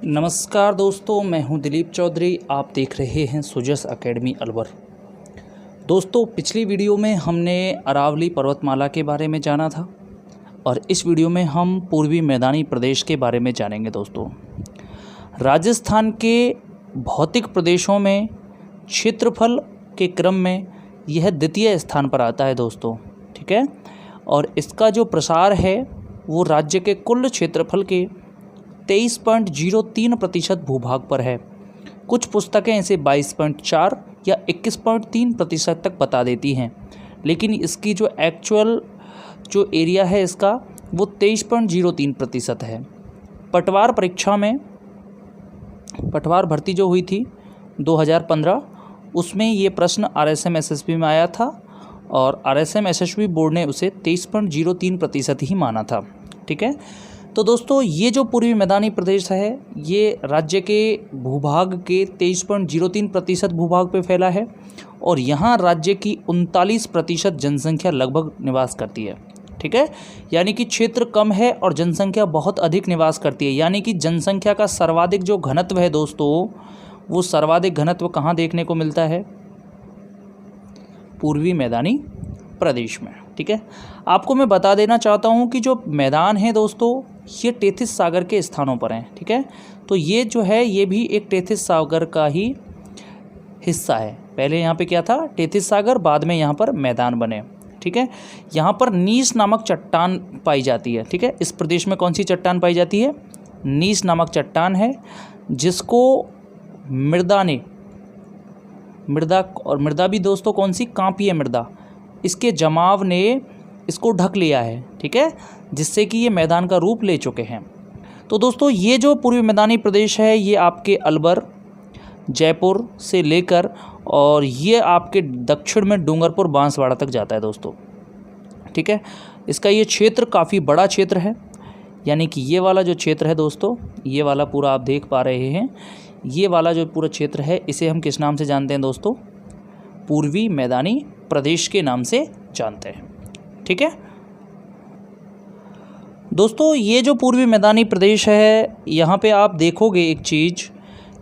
नमस्कार दोस्तों, मैं हूं दिलीप चौधरी। आप देख रहे हैं सुजस एकेडमी अलवर। दोस्तों, पिछली वीडियो में हमने अरावली पर्वतमाला के बारे में जाना था और इस वीडियो में हम पूर्वी मैदानी प्रदेश के बारे में जानेंगे। दोस्तों, राजस्थान के भौतिक प्रदेशों में क्षेत्रफल के क्रम में यह द्वितीय स्थान पर आता है दोस्तों, ठीक है। और इसका जो प्रसार है वो राज्य के कुल क्षेत्रफल के 23.03% भूभाग पर है। कुछ पुस्तकें इसे 22.4 या 21.3% तक बता देती हैं, लेकिन इसकी जो एक्चुअल जो एरिया है इसका वो 23.03% है। पटवार परीक्षा में पटवार भर्ती जो हुई थी 2015, उसमें ये प्रश्न RSM SSB में आया था और RSM SSB बोर्ड ने उसे 23.03% ही माना था, ठीक है। तो दोस्तों, ये जो पूर्वी मैदानी प्रदेश है ये राज्य के भूभाग के 23.03% भूभाग पे फैला है और यहाँ राज्य की 39% जनसंख्या लगभग निवास करती है, ठीक है। यानी कि क्षेत्र कम है और जनसंख्या बहुत अधिक निवास करती है। यानी कि जनसंख्या का सर्वाधिक जो घनत्व है दोस्तों, वो सर्वाधिक घनत्व कहाँ देखने को मिलता है? पूर्वी मैदानी प्रदेश में, ठीक है। आपको मैं बता देना चाहता हूँ कि जो मैदान है दोस्तों, ये टेथिस सागर के स्थानों पर हैं, ठीक है। तो ये जो है ये भी एक टेथिस सागर का ही हिस्सा है। पहले यहाँ पे क्या था? टेथिस सागर, बाद में यहाँ पर मैदान बने, ठीक है। यहाँ पर नीस नामक चट्टान पाई जाती है, ठीक है। इस प्रदेश में कौन सी चट्टान पाई जाती है? नीस नामक चट्टान है, जिसको मृदा और मृदा भी दोस्तों कौन सी? कांपीय मृदा, इसके जमाव ने इसको ढक लिया है, ठीक है, जिससे कि ये मैदान का रूप ले चुके हैं। तो दोस्तों, ये जो पूर्वी मैदानी प्रदेश है ये आपके अलवर, जयपुर से लेकर और ये आपके दक्षिण में डूंगरपुर, बांसवाड़ा तक जाता है दोस्तों, ठीक है। इसका ये क्षेत्र काफ़ी बड़ा क्षेत्र है। यानी कि ये वाला जो क्षेत्र है दोस्तों, ये वाला पूरा आप देख पा रहे हैं, ये वाला जो पूरा क्षेत्र है इसे हम किस नाम से जानते हैं दोस्तों? पूर्वी मैदानी प्रदेश के नाम से जानते हैं, ठीक है। दोस्तों, ये जो पूर्वी मैदानी प्रदेश है यहाँ पे आप देखोगे एक चीज़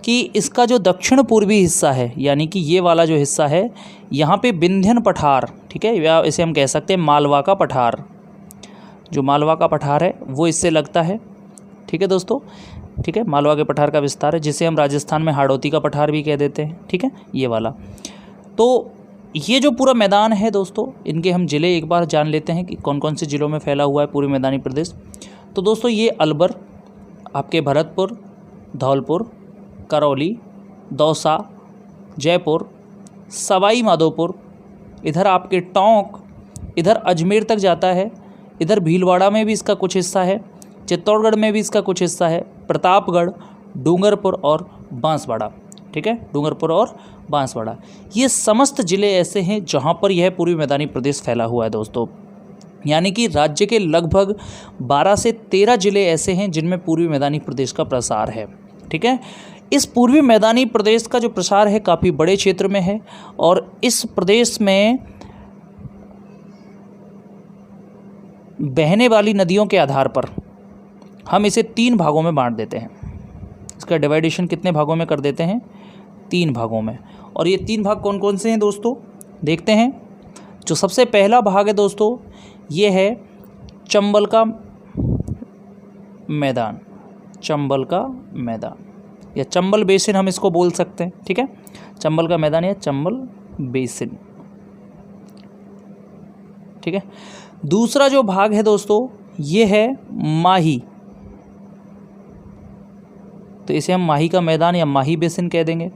कि इसका जो दक्षिण पूर्वी हिस्सा है, यानी कि ये वाला जो हिस्सा है, यहाँ पे विंध्यन पठार, ठीक है, या इसे हम कह सकते हैं मालवा का पठार। जो मालवा का पठार है वो इससे लगता है, ठीक है दोस्तों, ठीक है। मालवा के पठार का विस्तार है, जिसे हम राजस्थान में हाड़ौती का पठार भी कह देते हैं, ठीक है, ये वाला। तो ये जो पूरा मैदान है दोस्तों, इनके हम ज़िले एक बार जान लेते हैं कि कौन कौन से ज़िलों में फैला हुआ है पूर्वी मैदानी प्रदेश। तो दोस्तों, ये अलवर, आपके भरतपुर, धौलपुर, करौली, दौसा, जयपुर, सवाई माधोपुर, इधर आपके टोंक, इधर अजमेर तक जाता है, इधर भीलवाड़ा में भी इसका कुछ हिस्सा है, चित्तौड़गढ़ में भी इसका कुछ हिस्सा है, प्रतापगढ़, डूंगरपुर और बांसवाड़ा, ठीक है, डूंगरपुर और बांसवाड़ा। ये समस्त ज़िले ऐसे हैं जहाँ पर यह पूर्वी मैदानी प्रदेश फैला हुआ है दोस्तों। यानी कि राज्य के लगभग 12 से 13 ज़िले ऐसे हैं जिनमें पूर्वी मैदानी प्रदेश का प्रसार है, ठीक है। इस पूर्वी मैदानी प्रदेश का जो प्रसार है काफ़ी बड़े क्षेत्र में है और इस प्रदेश में बहने वाली नदियों के आधार पर हम इसे 3 भागों में बांट देते हैं। इसका डिवाइडेशन कितने भागों में कर देते हैं? 3 भागों में। और ये 3 भाग कौन कौन से हैं दोस्तों? देखते हैं। जो सबसे पहला भाग है दोस्तों, ये है चंबल का मैदान, चंबल का मैदान या चंबल बेसिन हम इसको बोल सकते हैं, ठीक है। चंबल का मैदान या चंबल बेसिन, ठीक है। दूसरा जो भाग है दोस्तों, ये है माही, तो इसे हम माही का मैदान या माही बेसिन कह देंगे।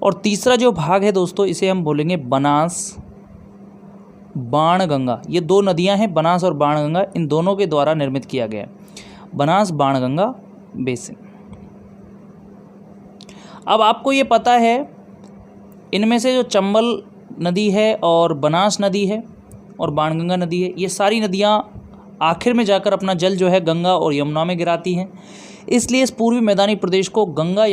और तीसरा जो भाग है दोस्तों, इसे हम बोलेंगे बनास बाणगंगा। ये 2 नदियां हैं, बनास और बाणगंगा, इन दोनों के द्वारा निर्मित किया गया है बनास बाणगंगा बेसिन। अब आपको ये पता है, इनमें से जो चंबल नदी है और बनास नदी है और बाणगंगा नदी है, ये सारी नदियां आखिर में जाकर अपना जल जो है गंगा और यमुना में गिराती हैं। इसलिए इस पूर्वी मैदानी प्रदेश को गंगा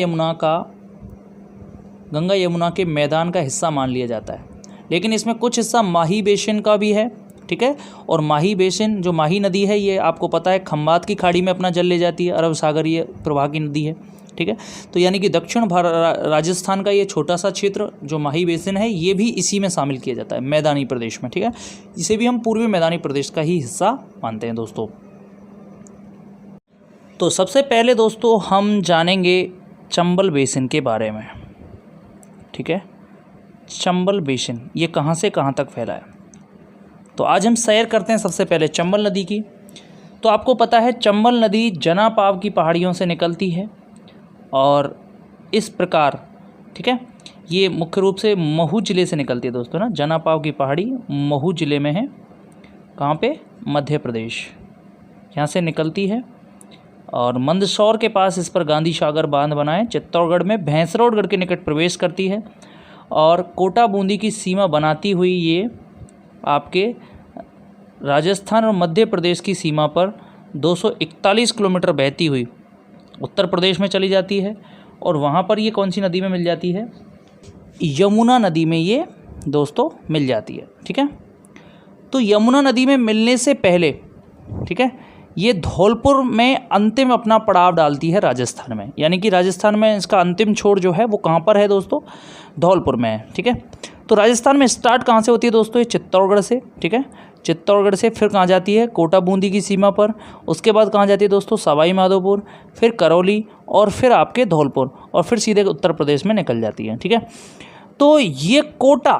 यमुना के मैदान का हिस्सा मान लिया जाता है। लेकिन इसमें कुछ हिस्सा माही बेसिन का भी है, ठीक है। और माही बेसिन, जो माही नदी है, ये आपको पता है खंबात की खाड़ी में अपना जल ले जाती है, अरब सागरीय प्रवाह की नदी है। ठीक है। तो यानी कि दक्षिण राजस्थान का ये छोटा सा क्षेत्र जो माही बेसिन है ये भी इसी में शामिल किया जाता है, मैदानी प्रदेश में, ठीक है। इसे भी हम पूर्वी मैदानी प्रदेश का ही हिस्सा मानते हैं दोस्तों। तो सबसे पहले दोस्तों हम जानेंगे चंबल बेसिन के बारे में, ठीक है। चंबल बेसिन ये कहाँ से कहाँ तक फैला है, तो आज हम सैर करते हैं सबसे पहले चंबल नदी की। तो आपको पता है चंबल नदी जनापाव की पहाड़ियों से निकलती है और इस प्रकार, ठीक है, ये मुख्य रूप से महू ज़िले से निकलती है दोस्तों ना। जनापाव की पहाड़ी महू ज़िले में है, कहाँ पे, मध्य प्रदेश, यहाँ से निकलती है और मंदसौर के पास इस पर गांधी सागर बांध बना है। चित्तौड़गढ़ में भैंसरोडगढ़ के निकट प्रवेश करती है और कोटा बूंदी की सीमा बनाती हुई ये आपके राजस्थान और मध्य प्रदेश की सीमा पर 241 किलोमीटर बहती हुई उत्तर प्रदेश में चली जाती है और वहाँ पर ये कौन सी नदी में मिल जाती है, यमुना नदी में ये दोस्तों मिल जाती है, ठीक है। तो यमुना नदी में मिलने से पहले, ठीक है, ये धौलपुर में अंतिम अपना पड़ाव डालती है राजस्थान में, यानी कि राजस्थान में इसका अंतिम छोर जो है वो कहाँ पर है दोस्तों, धौलपुर में है, ठीक है। तो राजस्थान में स्टार्ट कहाँ से होती है दोस्तों, ये चित्तौड़गढ़ से, ठीक है। चित्तौड़गढ़ से फिर कहाँ जाती है, कोटा बूंदी की सीमा पर, उसके बाद कहाँ जाती है दोस्तों, सवाई माधोपुर, फिर करौली और फिर आपके धौलपुर और फिर सीधे उत्तर प्रदेश में निकल जाती है, ठीक है। तो ये कोटा,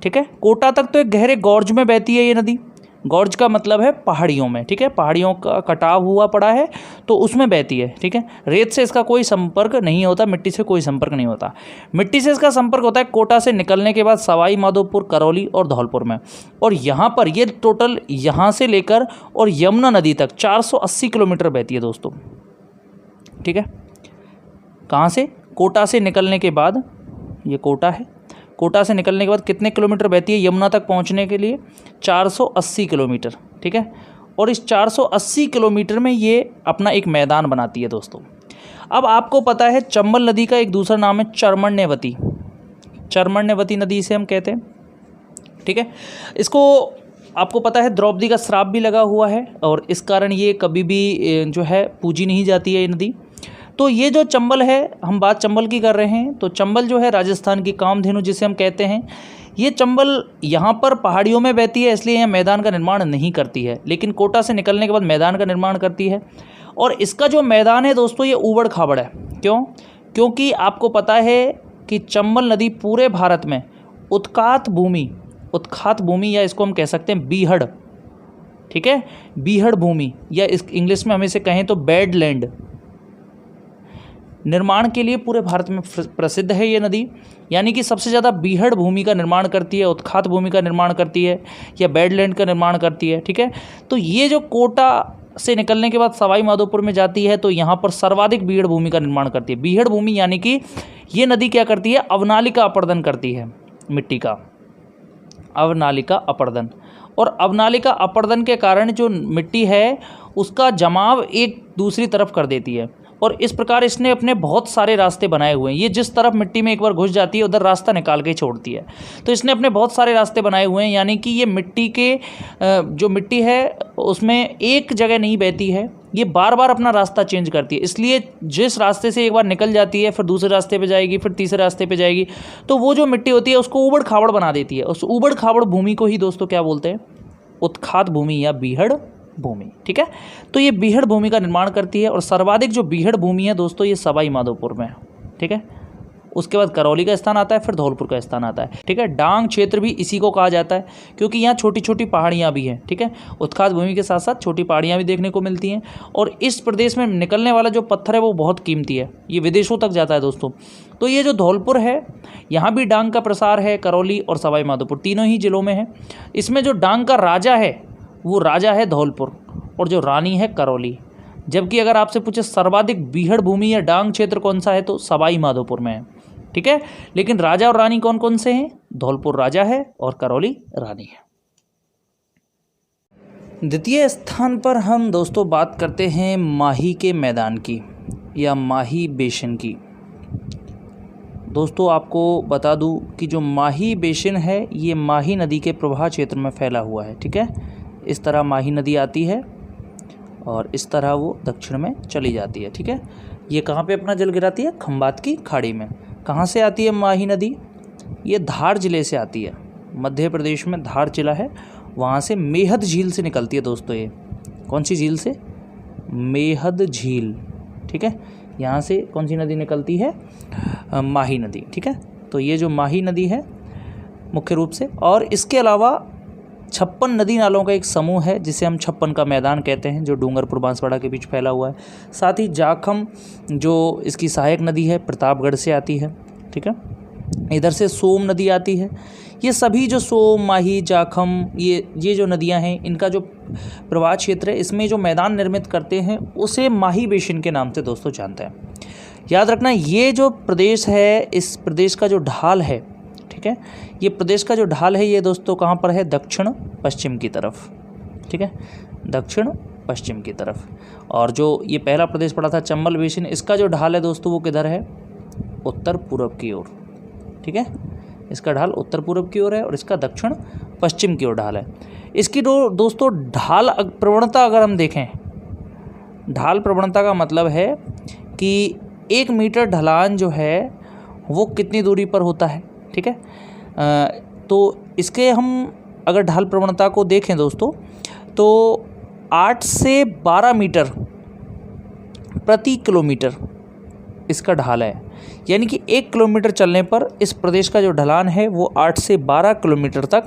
ठीक है, कोटा तक तो एक गहरे गॉर्ज में बहती है ये नदी। गॉर्ज का मतलब है पहाड़ियों में, ठीक है, पहाड़ियों का कटाव हुआ पड़ा है तो उसमें बहती है, ठीक है। रेत से इसका कोई संपर्क नहीं होता, मिट्टी से कोई संपर्क नहीं होता। मिट्टी से इसका संपर्क होता है कोटा से निकलने के बाद सवाई माधोपुर, करौली और धौलपुर में। और यहाँ पर ये टोटल यहाँ से लेकर और यमुना नदी तक 480 किलोमीटर बहती है दोस्तों, ठीक है। कहाँ से, कोटा से निकलने के बाद, ये कोटा है, कोटा से निकलने के बाद कितने किलोमीटर बहती है यमुना तक पहुंचने के लिए, 480 किलोमीटर, ठीक है। और इस 480 किलोमीटर में ये अपना एक मैदान बनाती है दोस्तों। अब आपको पता है चंबल नदी का एक दूसरा नाम है चर्मण्यवती, चर्मण्यवती नदी इसे हम कहते हैं, ठीक है। इसको आपको पता है द्रौपदी का श्राप भी लगा हुआ है और इस कारण ये कभी भी जो है पूजी नहीं जाती है ये नदी। तो ये जो चंबल है, हम बात चंबल की कर रहे हैं, तो चंबल जो है राजस्थान की कामधेनु जिसे हम कहते हैं, ये चंबल यहाँ पर पहाड़ियों में बहती है इसलिए यह मैदान का निर्माण नहीं करती है, लेकिन कोटा से निकलने के बाद मैदान का निर्माण करती है। और इसका जो मैदान है दोस्तों ये ऊबड़ खाबड़ है। क्यों? क्योंकि आपको पता है कि चंबल नदी पूरे भारत में उत्खात भूमि या इसको हम कह सकते हैं बीहड़, ठीक है, बीहड़ भूमि या इस इंग्लिश में हम इसे कहें तो बेड लैंड निर्माण के लिए पूरे भारत में प्रसिद्ध है ये नदी। यानी कि सबसे ज़्यादा बीहड़ भूमि का निर्माण करती है, उत्खात भूमि का निर्माण करती है या बेडलैंड का निर्माण करती है, ठीक है। तो ये जो कोटा से निकलने के बाद सवाई माधोपुर में जाती है तो यहाँ पर सर्वाधिक बीहड़ भूमि का निर्माण करती है। बीहड़ भूमि यानी कि ये नदी क्या करती है, अवनालिका अपर्दन करती है मिट्टी का, अवनालिका अपर्दन। और अवनालिका अपर्दन के कारण जो मिट्टी है उसका जमाव एक दूसरी तरफ कर देती है और इस प्रकार इसने अपने बहुत सारे रास्ते बनाए हुए हैं। ये जिस तरफ मिट्टी में एक बार घुस जाती है उधर रास्ता निकाल के छोड़ती है, तो इसने अपने बहुत सारे रास्ते बनाए हुए हैं। यानी कि ये मिट्टी के जो मिट्टी है उसमें एक जगह नहीं बहती है, ये बार बार अपना रास्ता चेंज करती है। इसलिए जिस रास्ते से एक बार निकल जाती है फिर दूसरे रास्ते पे जाएगी, फिर तीसरे रास्ते पे जाएगी, तो वो जो मिट्टी होती है उसको ऊबड़ खाबड़ बना देती है। उस ऊबड़ खाबड़ भूमि को ही दोस्तों क्या बोलते हैं, उत्खात भूमि या बीहड़ भूमि, ठीक है। तो ये बीहड़ भूमि का निर्माण करती है और सर्वाधिक जो बीहड़ भूमि है दोस्तों ये सवाई माधोपुर में है, ठीक है। उसके बाद करौली का स्थान आता है, फिर धौलपुर का स्थान आता है, ठीक है। डांग क्षेत्र भी इसी को कहा जाता है क्योंकि यहाँ छोटी छोटी पहाड़ियाँ भी हैं, ठीक है। उत्खात भूमि के साथ साथ छोटी पहाड़ियाँ भी देखने को मिलती हैं और इस प्रदेश में निकलने वाला जो पत्थर है वो बहुत कीमती है, ये विदेशों तक जाता है दोस्तों। तो ये जो धौलपुर है यहाँ भी डांग का प्रसार है, करौली और सवाई माधोपुर तीनों ही जिलों में है। इसमें जो डांग का राजा है वो राजा है धौलपुर और जो रानी है करौली। जबकि अगर आपसे पूछे सर्वाधिक बीहड़ भूमि या डांग क्षेत्र कौन सा है तो सवाई माधोपुर में है, ठीक है। लेकिन राजा और रानी कौन कौन से हैं, धौलपुर राजा है और करौली रानी है। द्वितीय स्थान पर हम दोस्तों बात करते हैं माही के मैदान की या माही बेसिन की। दोस्तों आपको बता दूं कि जो माही बेसिन है ये माही नदी के प्रवाह क्षेत्र में फैला हुआ है, ठीक है। इस तरह माही नदी आती है और इस तरह वो दक्षिण में चली जाती है, ठीक है। ये कहाँ पे अपना जल गिराती है? खंबात की खाड़ी में। कहाँ से आती है माही नदी? ये धार ज़िले से आती है। मध्य प्रदेश में धार जिला है, वहाँ से मेहद झील से निकलती है दोस्तों। ये कौन सी झील से? मेहद झील, ठीक है। यहाँ से कौन सी नदी निकलती है? माही नदी, ठीक है। तो ये जो माही नदी है मुख्य रूप से, और इसके अलावा 56 नदी नालों का एक समूह है जिसे हम 56 का मैदान कहते हैं, जो डूंगरपुर बांसवाड़ा के बीच फैला हुआ है। साथ ही जाखम जो इसकी सहायक नदी है, प्रतापगढ़ से आती है, ठीक है। इधर से सोम नदी आती है। ये सभी जो सोम, माही, जाखम, ये जो नदियां हैं, इनका जो प्रवाह क्षेत्र है, इसमें जो मैदान निर्मित करते हैं उसे माही बेसिन के नाम से दोस्तों जानते हैं। याद रखना, ये जो प्रदेश है, इस प्रदेश का जो ढाल है, ठीक है, ये प्रदेश का जो ढाल है ये दोस्तों कहाँ पर है? दक्षिण पश्चिम की तरफ, ठीक है, दक्षिण पश्चिम की तरफ। और जो ये पहला प्रदेश पड़ा था चंबल बेसिन, इसका जो ढाल है दोस्तों वो किधर है? उत्तर पूर्व की ओर, ठीक है। इसका ढाल उत्तर पूर्व की ओर है और इसका दक्षिण पश्चिम की ओर ढाल है। इसकी दोस्तों ढाल प्रवणता अगर हम देखें, ढाल प्रवणता का मतलब है कि 1 मीटर ढलान जो है वो कितनी दूरी पर होता है, ठीक है। तो इसके हम अगर ढाल प्रवणता को देखें दोस्तों, तो 8 से 12 मीटर प्रति किलोमीटर इसका ढाल है। यानी कि 1 किलोमीटर चलने पर इस प्रदेश का जो ढलान है वो 8 से 12 किलोमीटर तक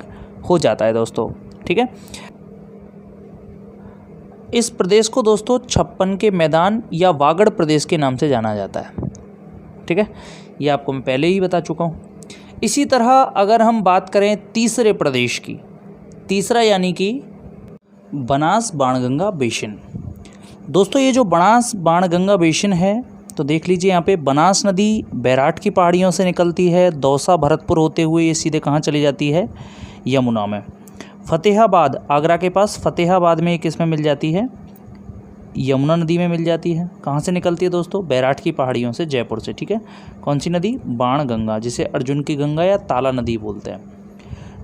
हो जाता है दोस्तों, ठीक है। इस प्रदेश को दोस्तों 56 के मैदान या वागड़ प्रदेश के नाम से जाना जाता है, ठीक है। ये आपको मैं पहले ही बता चुका हूँ। इसी तरह अगर हम बात करें तीसरे प्रदेश की, तीसरा यानी कि बनास बाणगंगा बेसिन। दोस्तों ये जो बनास बाणगंगा बेसिन है, तो देख लीजिए यहाँ पे बनास नदी बैराट की पहाड़ियों से निकलती है, दौसा भरतपुर होते हुए ये सीधे कहाँ चली जाती है? यमुना में। फतेहाबाद, आगरा के पास फतेहाबाद में एक इसमें मिल जाती है, यमुना नदी में मिल जाती है। कहाँ से निकलती है दोस्तों? बैराट की पहाड़ियों से, जयपुर से, ठीक है। कौन सी नदी? बाणगंगा, जिसे अर्जुन की गंगा या ताला नदी बोलते हैं।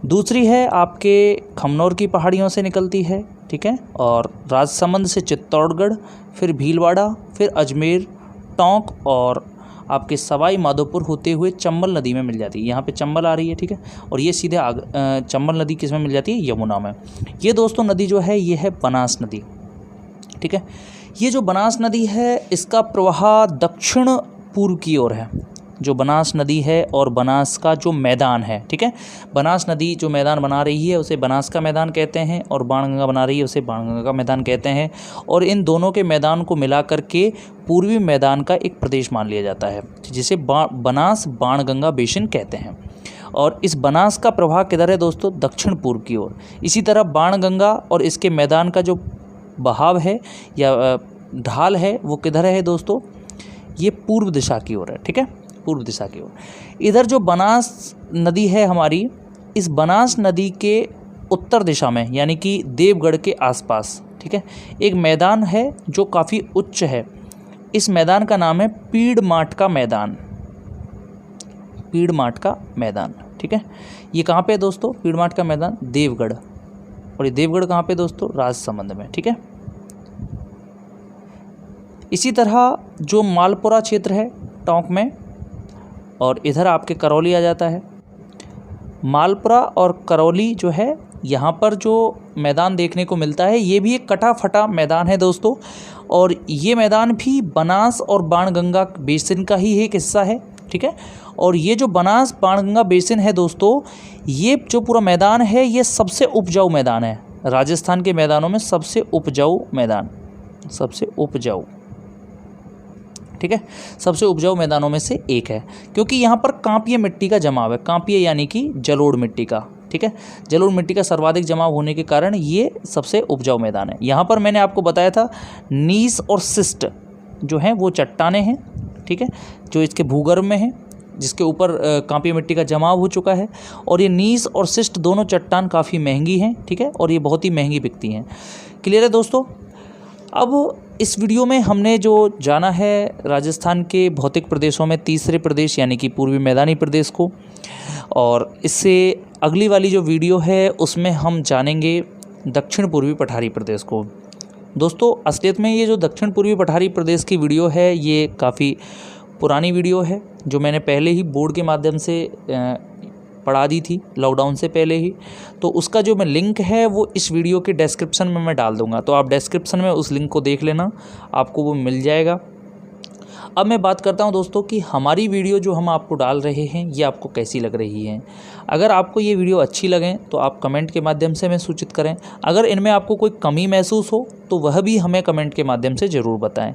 दूसरी है आपके खमनौर की पहाड़ियों से निकलती है, ठीक है। और राजसमंद से चित्तौड़गढ़, फिर भीलवाड़ा, फिर अजमेर, टोंक और आपके सवाई माधोपुर होते हुए चंबल नदी में मिल जाती है। यहाँ पे चंबल आ रही है, ठीक है। और ये सीधे चंबल नदी किस में मिल जाती है? यमुना में। ये दोस्तों नदी जो है ये है बनास नदी, ठीक है। ये जो बनास नदी है इसका प्रवाह दक्षिण पूर्व की ओर है। जो बनास नदी है और बनास का जो मैदान है, ठीक है, बनास नदी जो मैदान बना रही है उसे बनास का मैदान कहते हैं, और बाणगंगा बना रही है उसे बाणगंगा का मैदान कहते हैं। और इन दोनों के मैदान को मिला करके पूर्वी मैदान का एक प्रदेश मान लिया जाता है, जिसे बनास बाणगंगा बेसिन कहते हैं। और इस बनास का प्रवाह किधर है दोस्तों? दक्षिण पूर्व की ओर। इसी तरह बाणगंगा और इसके मैदान का जो बहाव है या ढाल है वो किधर है दोस्तों? ये पूर्व दिशा की ओर है, ठीक है, पूर्व दिशा की ओर। इधर जो बनास नदी है हमारी, इस बनास नदी के उत्तर दिशा में यानी कि देवगढ़ के आसपास, ठीक है, एक मैदान है जो काफ़ी उच्च है। इस मैदान का नाम है पीड़माठ का मैदान, पीड़माठ का मैदान, ठीक है। ये कहाँ पे है दोस्तों? पीड़माठ का मैदान देवगढ़, और ये देवगढ़ कहाँ पे दोस्तों? राजसमंद में, ठीक है। इसी तरह जो मालपुरा क्षेत्र है टोंक में, और इधर आपके करौली आ जाता है। मालपुरा और करौली जो है, यहाँ पर जो मैदान देखने को मिलता है ये भी एक कटा फटा मैदान है दोस्तों, और ये मैदान भी बनास और बाणगंगा बेसिन का ही एक हिस्सा है, ठीक है। और ये जो बनास बाणगंगा बेसिन है दोस्तों, ये जो पूरा मैदान है ये सबसे उपजाऊ मैदान है। राजस्थान के मैदानों में सबसे उपजाऊ मैदान, सबसे उपजाऊ, ठीक है, सबसे उपजाऊ मैदानों में से एक है, क्योंकि यहाँ पर कांपीय मिट्टी का जमाव है। कांपीय यानी कि जलोढ़ मिट्टी का, ठीक है, जलोढ़ मिट्टी का सर्वाधिक जमाव होने के कारण ये सबसे उपजाऊ मैदान है। यहाँ पर मैंने आपको बताया था नीस और सिस्ट जो हैं वो चट्टानें हैं, ठीक है, जो इसके भूगर्भ में हैं, जिसके ऊपर कांपीय मिट्टी का जमाव हो चुका है। और ये नीस और सिस्ट दोनों चट्टान काफ़ी महंगी हैं, ठीक है, और ये बहुत ही महंगी बिकती हैं। क्लियर है दोस्तों? अब इस वीडियो में हमने जो जाना है राजस्थान के भौतिक प्रदेशों में तीसरे प्रदेश यानी कि पूर्वी मैदानी प्रदेश को, और इससे अगली वाली जो वीडियो है उसमें हम जानेंगे दक्षिण पूर्वी पठारी प्रदेश को। दोस्तों असलियत में ये जो दक्षिण पूर्वी पठारी प्रदेश की वीडियो है ये काफ़ी पुरानी वीडियो है, जो मैंने पहले ही बोर्ड के माध्यम से पढ़ा दी थी लॉकडाउन से पहले ही। तो उसका जो मैं लिंक है वो इस वीडियो के डिस्क्रिप्शन में मैं डाल दूंगा, तो आप डिस्क्रिप्शन में उस लिंक को देख लेना, आपको वो मिल जाएगा। अब मैं बात करता हूं दोस्तों कि हमारी वीडियो जो हम आपको डाल रहे हैं ये आपको कैसी लग रही है। अगर आपको ये वीडियो अच्छी लगें तो आप कमेंट के माध्यम से हमें सूचित करें। अगर इनमें आपको कोई कमी महसूस हो तो वह भी हमें कमेंट के माध्यम से ज़रूर बताएं।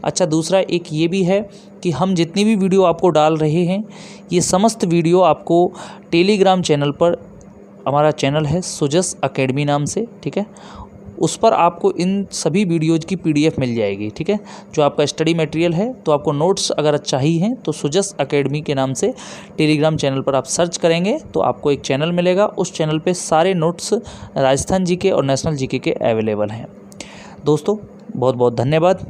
अच्छा, दूसरा एक ये भी है कि हम जितनी भी वीडियो आपको डाल रहे हैं ये समस्त वीडियो आपको टेलीग्राम चैनल पर, हमारा चैनल है सुजस एकेडमी नाम से, ठीक है, उस पर आपको इन सभी वीडियोज़ की PDF मिल जाएगी, ठीक है। जो आपका स्टडी मटेरियल है, तो आपको नोट्स अगर चाहिए हैं तो सुजस एकेडमी के नाम से टेलीग्राम चैनल पर आप सर्च करेंगे तो आपको एक चैनल मिलेगा। उस चैनल पे सारे नोट्स राजस्थान GK और नेशनल GK के अवेलेबल हैं। दोस्तों बहुत बहुत धन्यवाद।